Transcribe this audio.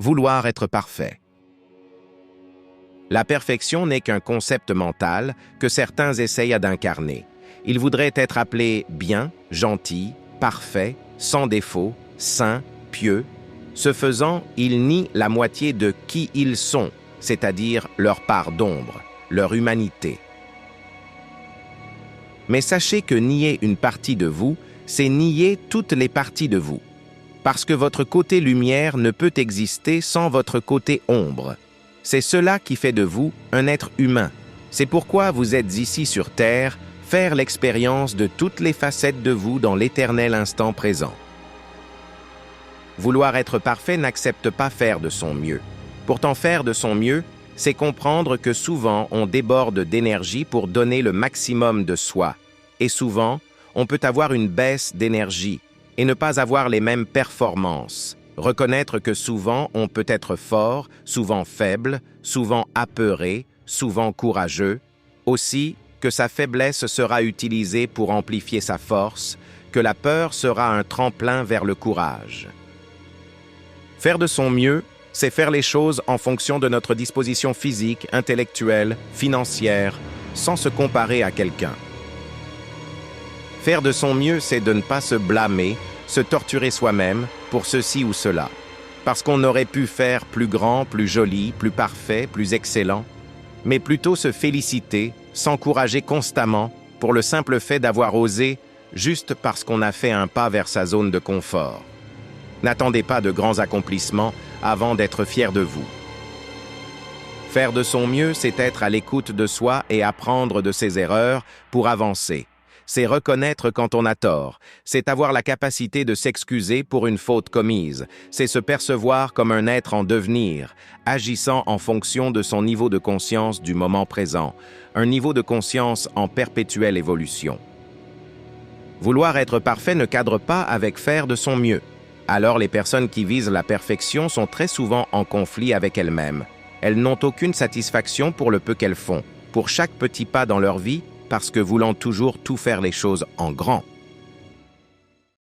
Vouloir être parfait. La perfection n'est qu'un concept mental que certains essayent d'incarner. Ils voudraient être appelés bien, gentils, parfaits, sans défaut, saints, pieux. Ce faisant, ils nient la moitié de qui ils sont, c'est-à-dire leur part d'ombre, leur humanité. Mais sachez que nier une partie de vous, c'est nier toutes les parties de vous. Parce que votre côté lumière ne peut exister sans votre côté ombre. C'est cela qui fait de vous un être humain. C'est pourquoi vous êtes ici sur Terre, faire l'expérience de toutes les facettes de vous dans l'éternel instant présent. Vouloir être parfait n'accepte pas faire de son mieux. Pourtant, faire de son mieux, c'est comprendre que souvent on déborde d'énergie pour donner le maximum de soi. Et souvent, on peut avoir une baisse d'énergie et ne pas avoir les mêmes performances. Reconnaître que souvent on peut être fort, souvent faible, souvent apeuré, souvent courageux. Aussi, que sa faiblesse sera utilisée pour amplifier sa force, que la peur sera un tremplin vers le courage. Faire de son mieux, c'est faire les choses en fonction de notre disposition physique, intellectuelle, financière, sans se comparer à quelqu'un. Faire de son mieux, c'est de ne pas se blâmer, se torturer soi-même pour ceci ou cela. Parce qu'on aurait pu faire plus grand, plus joli, plus parfait, plus excellent, mais plutôt se féliciter, s'encourager constamment pour le simple fait d'avoir osé juste parce qu'on a fait un pas vers sa zone de confort. N'attendez pas de grands accomplissements avant d'être fier de vous. Faire de son mieux, c'est être à l'écoute de soi et apprendre de ses erreurs pour avancer. C'est reconnaître quand on a tort, c'est avoir la capacité de s'excuser pour une faute commise, c'est se percevoir comme un être en devenir, agissant en fonction de son niveau de conscience du moment présent, un niveau de conscience en perpétuelle évolution. Vouloir être parfait ne cadre pas avec faire de son mieux. Alors les personnes qui visent la perfection sont très souvent en conflit avec elles-mêmes. Elles n'ont aucune satisfaction pour le peu qu'elles font, pour chaque petit pas dans leur vie, parce que voulant toujours tout faire les choses en grand.